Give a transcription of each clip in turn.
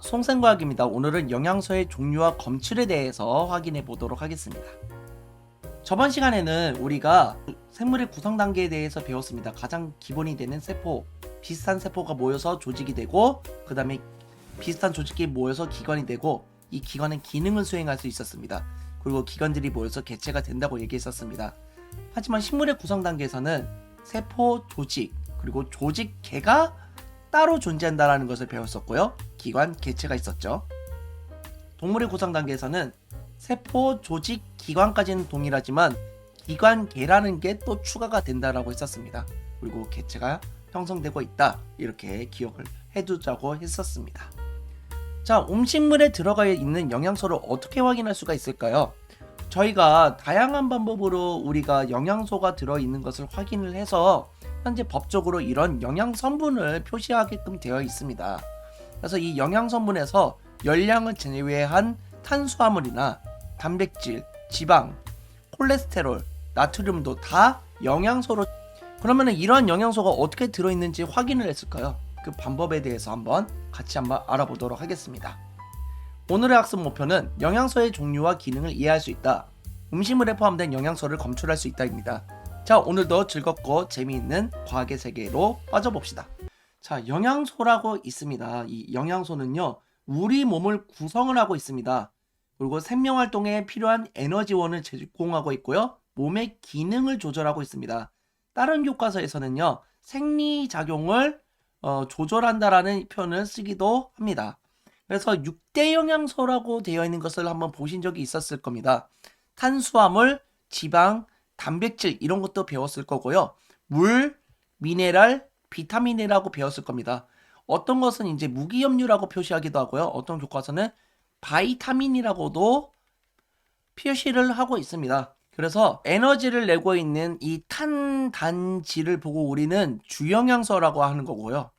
송생과학입니다. 오늘은 영양소의 종류와 검출에 대해서 확인해 보도록 하겠습니다. 저번 시간에는 우리가 생물의 구성 단계에 대해서 배웠습니다. 가장 기본이 되는 세포, 비슷한 세포가 모여서 조직이 되고, 그 다음에 비슷한 조직이 모여서 기관이 되고, 이 기관은 기능을 수행할 수 있었습니다. 그리고 기관들이 모여서 개체가 된다고 얘기했었습니다. 하지만 식물의 구성 단계에서는 세포, 조직, 그리고 조직계가 따로 존재한다는 것을 배웠었고요. 기관, 개체가 있었죠. 동물의 구성 단계에서는 세포, 조직, 기관까지는 동일하지만 기관계라는 게 또 추가가 된다라고 했었습니다. 그리고 개체가 형성되고 있다, 이렇게 기억을 해두자고 했었습니다. 자, 음식물에 들어가 있는 영양소를 어떻게 확인할 수가 있을까요? 저희가 다양한 방법으로 우리가 영양소가 들어있는 것을 확인을 해서 현재 법적으로 이런 영양성분을 표시하게끔 되어 있습니다. 그래서 이 영양성분에서 열량을 제외한 탄수화물이나 단백질, 지방, 콜레스테롤, 나트륨도 다 영양소로. 그러면 이러한 영양소가 어떻게 들어있는지 확인을 했을까요? 그 방법에 대해서 한번 알아보도록 하겠습니다. 오늘의 학습 목표는 영양소의 종류와 기능을 이해할 수 있다, 음식물에 포함된 영양소를 검출할 수 있다입니다. 자, 오늘도 즐겁고 재미있는 과학의 세계로 빠져봅시다. 자, 영양소라고 있습니다. 이 영양소는요, 우리 몸을 구성을 하고 있습니다. 그리고 생명활동에 필요한 에너지원을 제공하고 있고요, 몸의 기능을 조절하고 있습니다. 다른 교과서에서는요, 생리작용을 조절한다라는 표현을 쓰기도 합니다. 그래서 6대 영양소라고 되어 있는 것을 한번 보신 적이 있었을 겁니다. 탄수화물, 지방, 단백질, 이런 것도 배웠을 거고요. 물, 미네랄, 비타민이라고 배웠을 겁니다. 어떤 것은 이제 무기염류라고 표시하기도 하고요. 어떤 교과서는 바이타민이라고도 표시를 하고 있습니다. 그래서 에너지를 내고 있는 이 탄단지를 보고 우리는 주영양소라고 하는 거고요.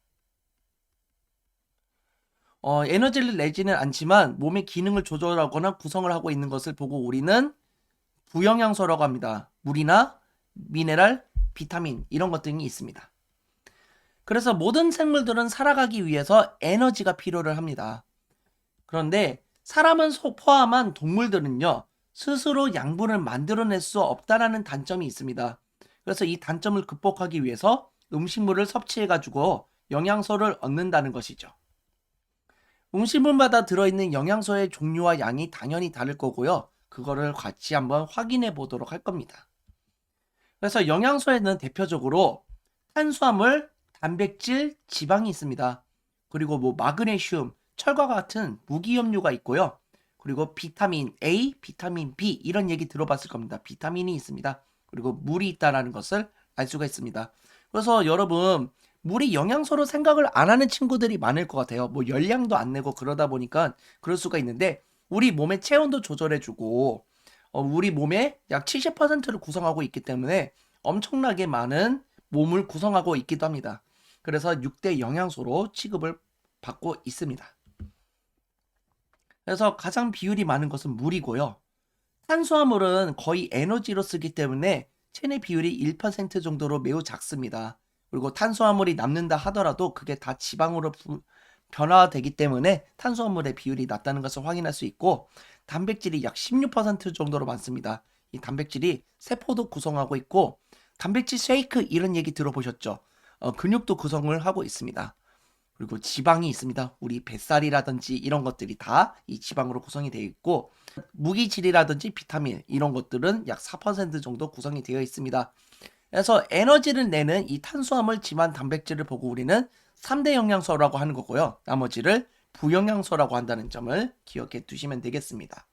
에너지를 내지는 않지만 몸의 기능을 조절하거나 구성을 하고 있는 것을 보고 우리는 부영양소라고 합니다. 물이나 미네랄, 비타민, 이런 것 등이 있습니다. 그래서 모든 생물들은 살아가기 위해서 에너지가 필요를 합니다. 그런데 사람은 포함한 동물들은요, 스스로 양분을 만들어낼 수 없다라는 단점이 있습니다. 그래서 이 단점을 극복하기 위해서 음식물을 섭취해가지고 영양소를 얻는다는 것이죠. 음식물마다 들어있는 영양소의 종류와 양이 당연히 다를 거고요. 그거를 같이 한번 확인해 보도록 할 겁니다. 그래서 영양소에는 대표적으로 탄수화물, 단백질, 지방이 있습니다. 그리고 마그네슘, 철과 같은 무기염류가 있고요. 그리고 비타민 A, 비타민 B, 이런 얘기 들어봤을 겁니다. 비타민이 있습니다. 그리고 물이 있다는 것을 알 수가 있습니다. 그래서 여러분, 물이 영양소로 생각을 안 하는 친구들이 많을 것 같아요. 열량도 안 내고 그러다 보니까 그럴 수가 있는데, 우리 몸의 체온도 조절해주고 우리 몸의 약 70%를 구성하고 있기 때문에 엄청나게 많은 몸을 구성하고 있기도 합니다. 그래서 6대 영양소로 취급을 받고 있습니다. 그래서 가장 비율이 많은 것은 물이고요. 탄수화물은 거의 에너지로 쓰기 때문에 체내 비율이 1% 정도로 매우 작습니다. 그리고 탄수화물이 남는다 하더라도 그게 다 지방으로 변화되기 때문에 탄수화물의 비율이 낮다는 것을 확인할 수 있고, 단백질이 약 16% 정도로 많습니다. 이 단백질이 세포도 구성하고 있고, 단백질 쉐이크, 이런 얘기 들어보셨죠? 근육도 구성을 하고 있습니다. 그리고 지방이 있습니다. 우리 뱃살이라든지 이런 것들이 다 이 지방으로 구성이 되어 있고, 무기질이라든지 비타민, 이런 것들은 약 4% 정도 구성이 되어 있습니다. 그래서 에너지를 내는 이 탄수화물, 지방, 단백질을 보고 우리는 3대 영양소라고 하는 거고요. 나머지를 부영양소라고 한다는 점을 기억해 두시면 되겠습니다.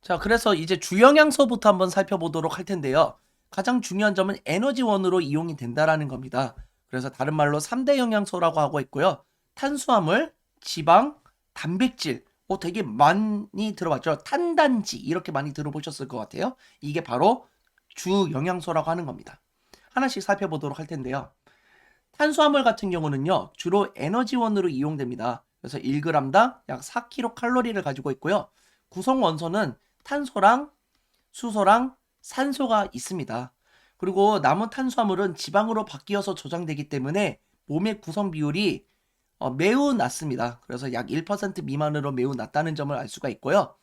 자, 그래서 이제 주영양소부터 한번 살펴보도록 할 텐데요. 가장 중요한 점은 에너지원으로 이용이 된다라는 겁니다. 그래서 다른 말로 3대 영양소라고 하고 있고요. 탄수화물, 지방, 단백질, 되게 많이 들어봤죠. 탄단지, 이렇게 많이 들어보셨을 것 같아요. 이게 바로 주영양소라고 하는 겁니다. 하나씩 살펴보도록 할 텐데요. 탄수화물 같은 경우는요, 주로 에너지원으로 이용됩니다. 그래서 1g당 약 4kcal를 가지고 있고요. 구성 원소는 탄소랑 수소랑 산소가 있습니다. 그리고 남은 탄수화물은 지방으로 바뀌어서 저장되기 때문에 몸의 구성 비율이 매우 낮습니다. 그래서 약 1% 미만으로 매우 낮다는 점을 알 수가 있고요.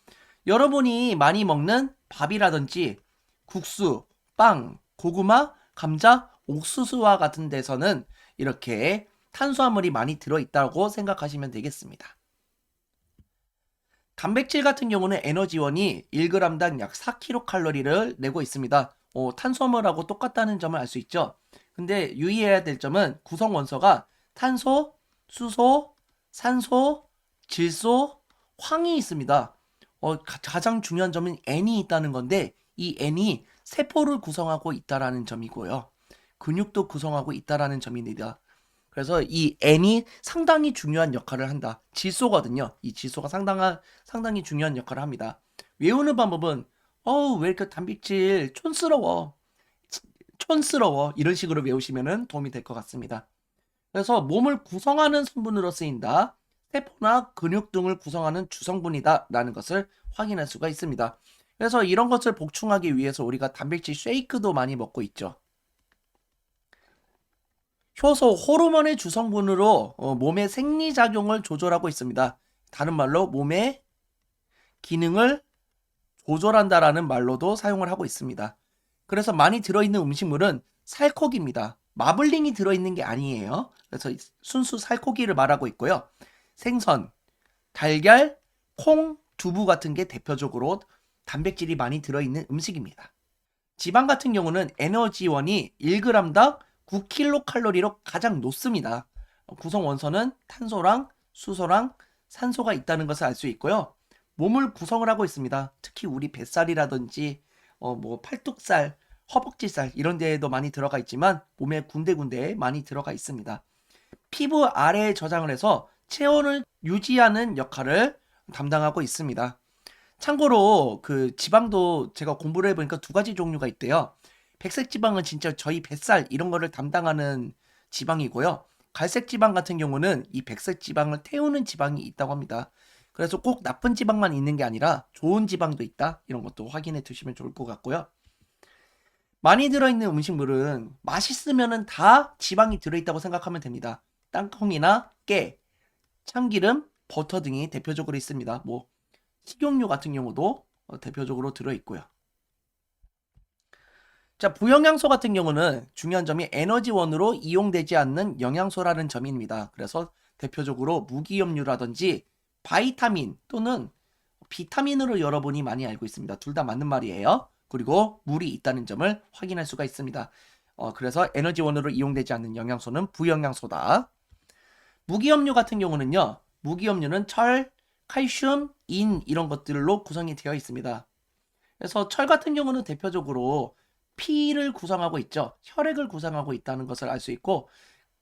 여러분이 많이 먹는 밥이라든지 국수, 빵, 고구마, 감자, 옥수수와 같은 데서는 이렇게 탄수화물이 많이 들어있다고 생각하시면 되겠습니다. 단백질 같은 경우는 에너지원이 1g당 약 4kcal를 내고 있습니다. 탄수화물하고 똑같다는 점을 알 수 있죠. 근데 유의해야 될 점은 구성 원소가 탄소, 수소, 산소, 질소, 황이 있습니다. 가장 중요한 점은 N이 있다는 건데 이 N이 세포를 구성하고 있다라는 점이고요. 근육도 구성하고 있다라는 점입니다. 그래서 이 N이 상당히 중요한 역할을 한다. 질소거든요. 이 질소가 상당히 중요한 역할을 합니다. 외우는 방법은 왜 이렇게 단백질 촌스러워 이런 식으로 외우시면 도움이 될 것 같습니다. 그래서 몸을 구성하는 성분으로 쓰인다. 세포나 근육 등을 구성하는 주성분이다 라는 것을 확인할 수가 있습니다. 그래서 이런 것을 보충하기 위해서 우리가 단백질 쉐이크도 많이 먹고 있죠. 효소, 호르몬의 주성분으로 몸의 생리작용을 조절하고 있습니다. 다른 말로 몸의 기능을 조절한다라는 말로도 사용을 하고 있습니다. 그래서 많이 들어있는 음식물은 살코기입니다. 마블링이 들어있는 게 아니에요. 그래서 순수 살코기를 말하고 있고요. 생선, 달걀, 콩, 두부 같은 게 대표적으로 단백질이 많이 들어있는 음식입니다. 지방 같은 경우는 에너지원이 1g당 9kcal로 가장 높습니다. 구성 원소는 탄소랑 수소랑 산소가 있다는 것을 알 수 있고요. 몸을 구성을 하고 있습니다. 특히 우리 뱃살이라든지 팔뚝살, 허벅지살 이런 데에도 많이 들어가 있지만 몸에 군데군데 많이 들어가 있습니다. 피부 아래에 저장을 해서 체온을 유지하는 역할을 담당하고 있습니다. 참고로 그 지방도 제가 공부를 해보니까 두 가지 종류가 있대요. 백색 지방은 진짜 저희 뱃살 이런 거를 담당하는 지방이고요. 갈색 지방 같은 경우는 이 백색 지방을 태우는 지방이 있다고 합니다. 그래서 꼭 나쁜 지방만 있는 게 아니라 좋은 지방도 있다. 이런 것도 확인해 두시면 좋을 것 같고요. 많이 들어있는 음식물은 맛있으면 다 지방이 들어있다고 생각하면 됩니다. 땅콩이나 깨, 참기름, 버터 등이 대표적으로 있습니다. 식용유 같은 경우도 대표적으로 들어있고요. 자, 부영양소 같은 경우는 중요한 점이 에너지원으로 이용되지 않는 영양소라는 점입니다. 그래서 대표적으로 무기염류라든지 바이타민 또는 비타민으로 여러분이 많이 알고 있습니다. 둘 다 맞는 말이에요. 그리고 물이 있다는 점을 확인할 수가 있습니다. 그래서 에너지원으로 이용되지 않는 영양소는 부영양소다. 무기염류 같은 경우는요. 무기염류는 철, 칼슘, 인 이런 것들로 구성이 되어 있습니다. 그래서 철 같은 경우는 대표적으로 피를 구성하고 있죠. 혈액을 구성하고 있다는 것을 알 수 있고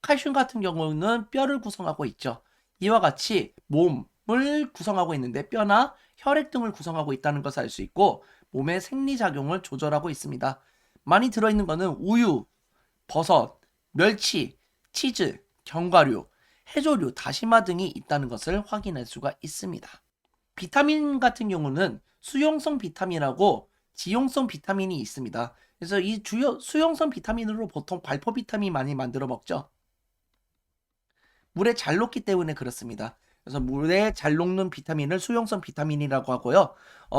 칼슘 같은 경우는 뼈를 구성하고 있죠. 이와 같이 몸을 구성하고 있는데 뼈나 혈액 등을 구성하고 있다는 것을 알 수 있고 몸의 생리작용을 조절하고 있습니다. 많이 들어있는 것은 우유, 버섯, 멸치, 치즈, 견과류, 해조류, 다시마 등이 있다는 것을 확인할 수가 있습니다. 비타민 같은 경우는 수용성 비타민하고 지용성 비타민이 있습니다. 그래서 이 주요 수용성 비타민으로 보통 발포 비타민 많이 만들어 먹죠. 물에 잘 녹기 때문에 그렇습니다. 그래서 물에 잘 녹는 비타민을 수용성 비타민이라고 하고요.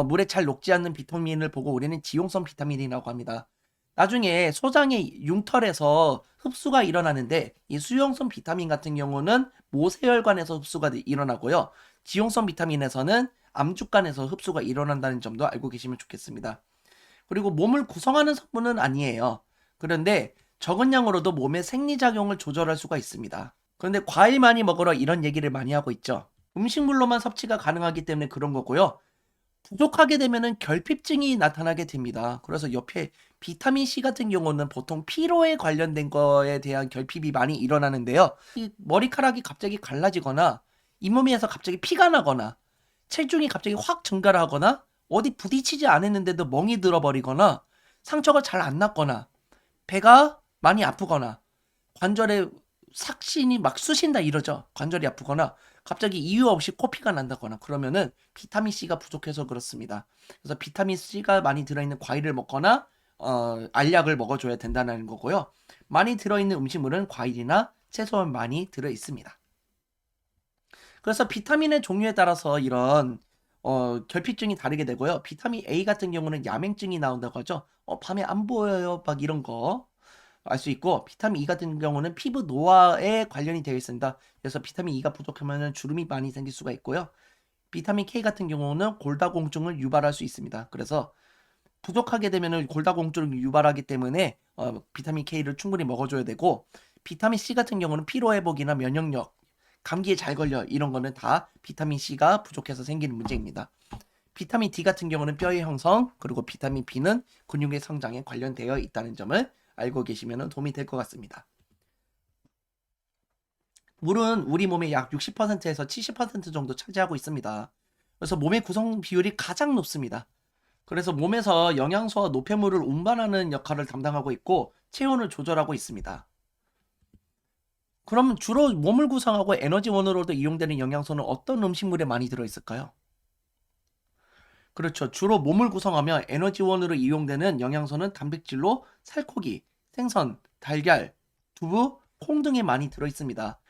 물에 잘 녹지 않는 비타민을 보고 우리는 지용성 비타민이라고 합니다. 나중에 소장의 융털에서 흡수가 일어나는데 이 수용성 비타민 같은 경우는 모세혈관에서 흡수가 일어나고요. 지용성 비타민에서는 암주간에서 흡수가 일어난다는 점도 알고 계시면 좋겠습니다. 그리고 몸을 구성하는 성분은 아니에요. 그런데 적은 양으로도 몸의 생리작용을 조절할 수가 있습니다. 그런데 과일 많이 먹으러 이런 얘기를 많이 하고 있죠. 음식물로만 섭취가 가능하기 때문에 그런 거고요. 부족하게 되면은 결핍증이 나타나게 됩니다. 그래서 옆에 비타민C 같은 경우는 보통 피로에 관련된 거에 대한 결핍이 많이 일어나는데요. 이 머리카락이 갑자기 갈라지거나 잇몸에서 갑자기 피가 나거나 체중이 갑자기 확 증가를 하거나 어디 부딪히지 않았는데도 멍이 들어버리거나 상처가 잘 안 났거나 배가 많이 아프거나 관절에 삭신이 막 쑤신다 이러죠. 관절이 아프거나 갑자기 이유 없이 코피가 난다거나 그러면은 비타민C가 부족해서 그렇습니다. 그래서 비타민C가 많이 들어있는 과일을 먹거나 알약을 먹어줘야 된다는 거고요. 많이 들어있는 음식물은 과일이나 채소만 많이 들어있습니다. 그래서 비타민의 종류에 따라서 이런 결핍증이 다르게 되고요. 비타민 A 같은 경우는 야맹증이 나온다고 하죠. 밤에 안 보여요. 막 이런 거 알 수 있고, 비타민 E 같은 경우는 피부 노화에 관련이 되어 있습니다. 그래서 비타민 E가 부족하면 주름이 많이 생길 수가 있고요. 비타민 K 같은 경우는 골다공증을 유발할 수 있습니다. 그래서 부족하게 되면 골다공증을 유발하기 때문에 비타민 K를 충분히 먹어줘야 되고, 비타민 C 같은 경우는 피로회복이나 면역력, 감기에 잘 걸려 이런 거는 다 비타민 C가 부족해서 생기는 문제입니다. 비타민 D 같은 경우는 뼈의 형성, 그리고 비타민 B는 근육의 성장에 관련되어 있다는 점을 알고 계시면 도움이 될 것 같습니다. 물은 우리 몸의 약 60%에서 70% 정도 차지하고 있습니다. 그래서 몸의 구성 비율이 가장 높습니다. 그래서 몸에서 영양소와 노폐물을 운반하는 역할을 담당하고 있고 체온을 조절하고 있습니다. 그럼 주로 몸을 구성하고 에너지원으로도 이용되는 영양소는 어떤 음식물에 많이 들어있을까요? 그렇죠. 주로 몸을 구성하며 에너지원으로 이용되는 영양소는 단백질로 살코기, 생선, 달걀, 두부, 콩 등에 많이 들어있습니다.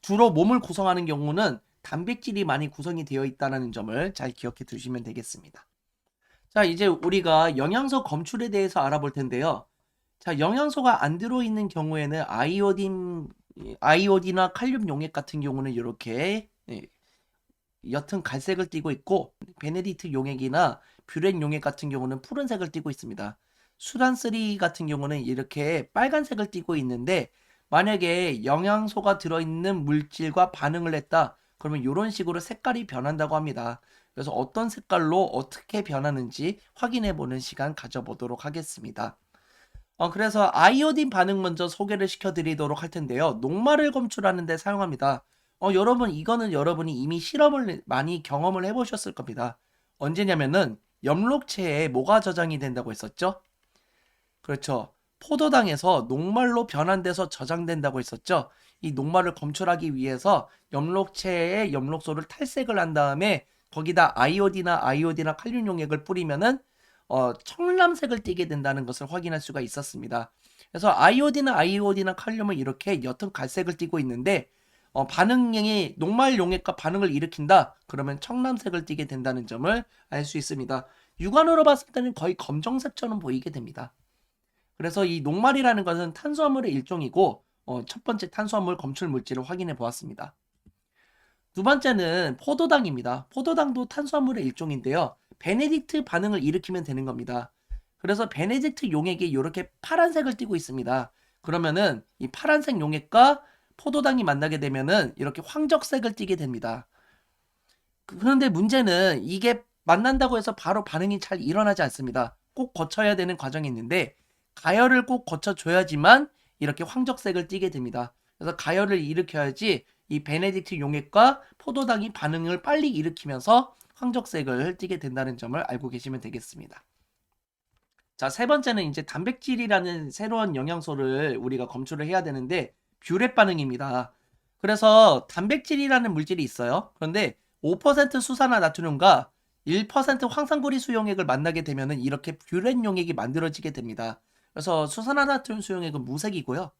주로 몸을 구성하는 경우는 단백질이 많이 구성이 되어 있다는 점을 잘 기억해 두시면 되겠습니다. 자, 이제 우리가 영양소 검출에 대해서 알아볼 텐데요. 자, 영양소가 안 들어있는 경우에는 아이오딘이나 칼륨 용액 같은 경우는 이렇게 옅은 갈색을 띠고 있고, 베네딕트 용액이나 뷰렌 용액 같은 경우는 푸른색을 띠고 있습니다. 수란3 같은 경우는 이렇게 빨간색을 띠고 있는데, 만약에 영양소가 들어있는 물질과 반응을 했다 그러면 이런 식으로 색깔이 변한다고 합니다. 그래서 어떤 색깔로 어떻게 변하는지 확인해 보는 시간 가져보도록 하겠습니다. 그래서 아이오딘 반응 먼저 소개를 시켜드리도록 할 텐데요. 녹말을 검출하는 데 사용합니다. 여러분, 이거는 여러분이 이미 실험을 많이 경험을 해보셨을 겁니다. 언제냐면은 엽록체에 뭐가 저장이 된다고 했었죠? 그렇죠. 포도당에서 녹말로 변환돼서 저장된다고 했었죠. 이 녹말을 검출하기 위해서 엽록체에 엽록소를 탈색을 한 다음에 거기다 아이오디나 칼륨 용액을 뿌리면은 청람색을 띠게 된다는 것을 확인할 수가 있었습니다. 그래서 아이오디나 칼륨은 이렇게 옅은 갈색을 띠고 있는데 반응량이 녹말 용액과 반응을 일으킨다 그러면 청람색을 띠게 된다는 점을 알 수 있습니다. 육안으로 봤을 때는 거의 검정색처럼 보이게 됩니다. 그래서 이 녹말이라는 것은 탄수화물의 일종이고 첫 번째 탄수화물 검출 물질을 확인해 보았습니다. 두 번째는 포도당입니다. 포도당도 탄수화물의 일종인데요. 베네딕트 반응을 일으키면 되는 겁니다. 그래서 베네딕트 용액이 이렇게 파란색을 띠고 있습니다. 그러면은 이 파란색 용액과 포도당이 만나게 되면은 이렇게 황적색을 띠게 됩니다. 그런데 문제는 이게 만난다고 해서 바로 반응이 잘 일어나지 않습니다. 꼭 거쳐야 되는 과정이 있는데 가열을 꼭 거쳐줘야지만 이렇게 황적색을 띠게 됩니다. 그래서 가열을 일으켜야지 이 베네딕트 용액과 포도당이 반응을 빨리 일으키면서 황적색을 띠게 된다는 점을 알고 계시면 되겠습니다. 자, 세 번째는 이제 단백질이라는 새로운 영양소를 우리가 검출을 해야 되는데 뷰렛 반응입니다. 그래서 단백질이라는 물질이 있어요. 그런데 5% 수산화나트륨과 1% 황산고리 수용액을 만나게 되면은 이렇게 뷰렛 용액이 만들어지게 됩니다. 그래서 수산화나트륨 수용액은 무색이고요.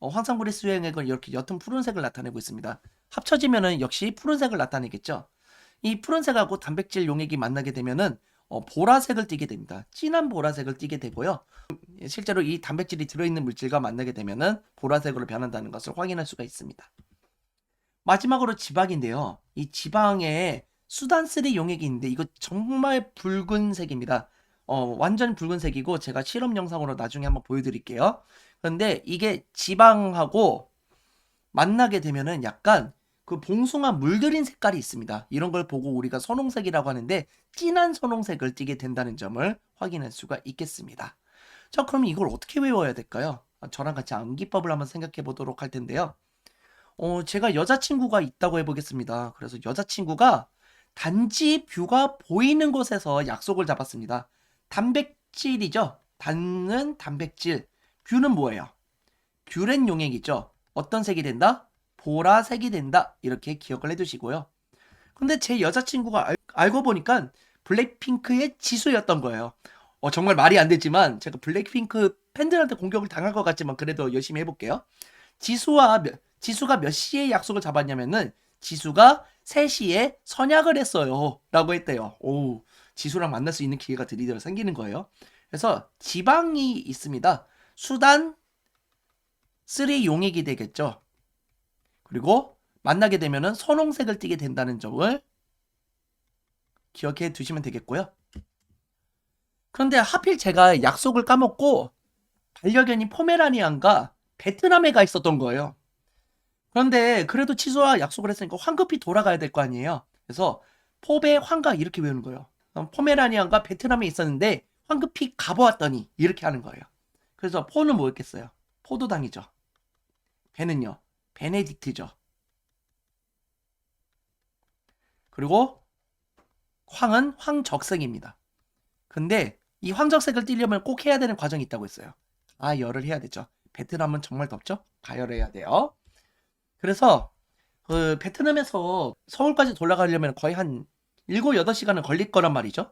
황산고리 수용액은 이렇게 옅은 푸른색을 나타내고 있습니다. 합쳐지면은 역시 푸른색을 나타내겠죠. 이 푸른색하고 단백질 용액이 만나게 되면은 보라색을 띠게 됩니다. 진한 보라색을 띠게 되고요. 실제로 이 단백질이 들어있는 물질과 만나게 되면은 보라색으로 변한다는 것을 확인할 수가 있습니다. 마지막으로 지방인데요. 이 지방에 수단3 용액이 있는데 이거 정말 붉은색입니다. 완전 붉은색이고 제가 실험 영상으로 나중에 한번 보여드릴게요. 그런데 이게 지방하고 만나게 되면은 약간 그 봉숭아 물들인 색깔이 있습니다. 이런 걸 보고 우리가 선홍색이라고 하는데 진한 선홍색을 띠게 된다는 점을 확인할 수가 있겠습니다. 자, 그럼 이걸 어떻게 외워야 될까요? 저랑 같이 암기법을 한번 생각해 보도록 할 텐데요. 제가 여자친구가 있다고 해보겠습니다. 그래서 여자친구가 단지 뷰가 보이는 곳에서 약속을 잡았습니다. 단백질이죠. 단은 단백질. 뷰는 뭐예요? 뷰렌 용액이죠. 어떤 색이 된다? 보라색이 된다. 이렇게 기억을 해두시고요. 근데 제 여자친구가 알고 보니까 블랙핑크의 지수였던 거예요. 정말 말이 안 되지만 제가 블랙핑크 팬들한테 공격을 당할 것 같지만 그래도 열심히 해볼게요. 지수가 몇 시에 약속을 잡았냐면은 지수가 3시에 선약을 했어요 라고 했대요. 오, 지수랑 만날 수 있는 기회가 드디어 생기는 거예요. 그래서 지방이 있습니다. 수단 3 용액이 되겠죠. 그리고 만나게 되면은 선홍색을 띠게 된다는 점을 기억해 두시면 되겠고요. 그런데 하필 제가 약속을 까먹고 반려견이 포메라니안과 베트남에 가 있었던 거예요. 그런데 그래도 치수와 약속을 했으니까 황급히 돌아가야 될 거 아니에요. 그래서 포베 황가 이렇게 외우는 거예요. 포메라니안과 베트남에 있었는데 황급히 가보았더니 이렇게 하는 거예요. 그래서 포는 뭐였겠어요? 포도당이죠. 배는요? 베네딕트죠. 그리고 황은 황적색입니다. 근데 이 황적색을 띠려면 꼭 해야 되는 과정이 있다고 했어요. 가열을 해야 되죠. 베트남은 정말 덥죠? 가열을 해야 돼요. 그래서 베트남에서 서울까지 돌아가려면 거의 한 7, 8시간은 걸릴 거란 말이죠.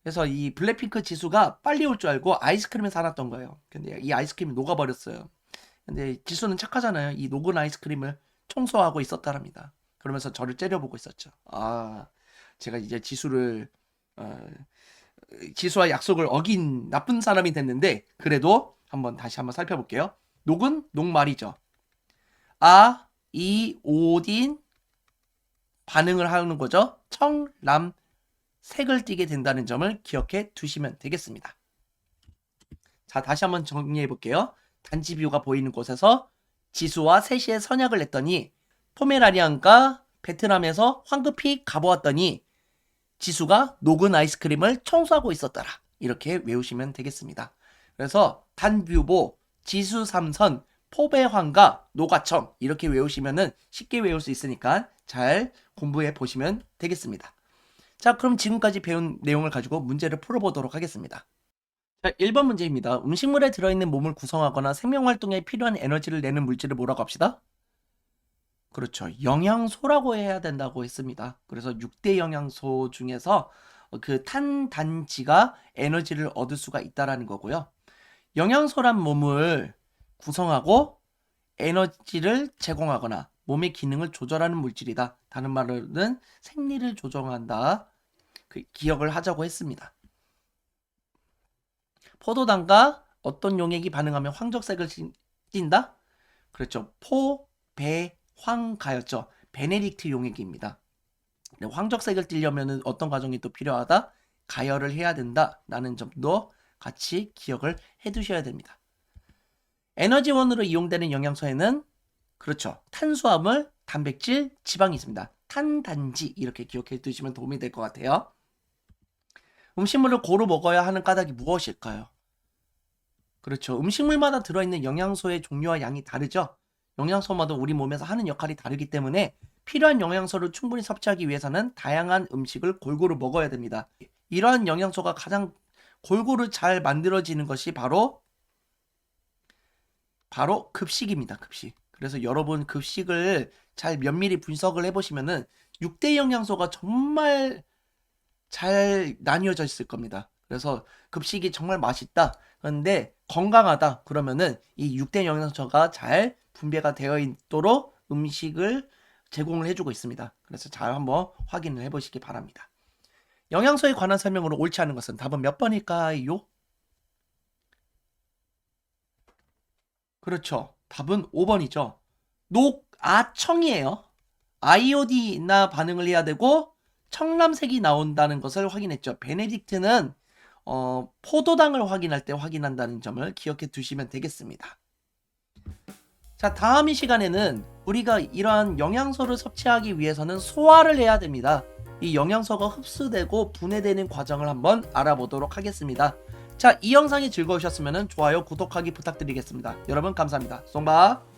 그래서 이 블랙핑크 지수가 빨리 올 줄 알고 아이스크림을 사놨던 거예요. 근데 이 아이스크림이 녹아버렸어요. 근데 지수는 착하잖아요. 이 녹은 아이스크림을 청소하고 있었다랍니다. 그러면서 저를 째려보고 있었죠. 아, 제가 이제 지수와 약속을 어긴 나쁜 사람이 됐는데 그래도 다시 한번 살펴볼게요. 녹은 녹말이죠. 아, 이, 오딘 반응을 하는 거죠. 청람 색을 띠게 된다는 점을 기억해 두시면 되겠습니다. 자, 다시 한번 정리해 볼게요. 단지 뷰가 보이는 곳에서 지수와 3시에 선약을 했더니 포메라니안과 베트남에서 황급히 가보았더니 지수가 녹은 아이스크림을 청소하고 있었더라. 이렇게 외우시면 되겠습니다. 그래서 단뷰보, 지수 삼선, 포배황과 노가청 이렇게 외우시면은 쉽게 외울 수 있으니까 잘 공부해 보시면 되겠습니다. 자, 그럼 지금까지 배운 내용을 가지고 문제를 풀어보도록 하겠습니다. 자, 1번 문제입니다. 음식물에 들어있는 몸을 구성하거나 생명활동에 필요한 에너지를 내는 물질을 뭐라고 합시다? 그렇죠. 영양소라고 해야 된다고 했습니다. 그래서 6대 영양소 중에서 그 탄단지가 에너지를 얻을 수가 있다라는 거고요. 영양소란 몸을 구성하고 에너지를 제공하거나 몸의 기능을 조절하는 물질이다. 다른 말로는 생리를 조정한다. 그 기억을 하자고 했습니다. 포도당과 어떤 용액이 반응하면 황적색을 띈다? 그렇죠. 황가였죠. 베네딕트 용액입니다. 황적색을 띠려면 어떤 과정이 또 필요하다? 가열을 해야 된다. 라는 점도 같이 기억을 해 두셔야 됩니다. 에너지원으로 이용되는 영양소에는 그렇죠. 탄수화물, 단백질, 지방이 있습니다. 탄단지 이렇게 기억해 두시면 도움이 될 것 같아요. 음식물을 고루 먹어야 하는 까닭이 무엇일까요? 그렇죠. 음식물마다 들어있는 영양소의 종류와 양이 다르죠. 영양소마다 우리 몸에서 하는 역할이 다르기 때문에 필요한 영양소를 충분히 섭취하기 위해서는 다양한 음식을 골고루 먹어야 됩니다. 이러한 영양소가 가장 골고루 잘 만들어지는 것이 바로 급식입니다. 급식. 그래서 여러분 급식을 잘 면밀히 분석을 해보시면은 6대 영양소가 정말 잘 나뉘어져 있을 겁니다. 그래서 급식이 정말 맛있다. 그런데 건강하다. 그러면은 이 6대 영양소가 잘 분배가 되어 있도록 음식을 제공을 해주고 있습니다. 그래서 잘 한번 확인을 해보시기 바랍니다. 영양소에 관한 설명으로 옳지 않은 것은 답은 몇 번일까요? 그렇죠. 답은 5번이죠. 녹아청이에요. 아이오디나 반응을 해야 되고 청람색이 나온다는 것을 확인했죠. 베네딕트는 포도당을 확인할 때 확인한다는 점을 기억해 두시면 되겠습니다. 자, 다음 이 시간에는 우리가 이러한 영양소를 섭취하기 위해서는 소화를 해야 됩니다. 이 영양소가 흡수되고 분해되는 과정을 한번 알아보도록 하겠습니다. 자, 이 영상이 즐거우셨으면 좋아요, 구독하기 부탁드리겠습니다. 여러분 감사합니다. 송바.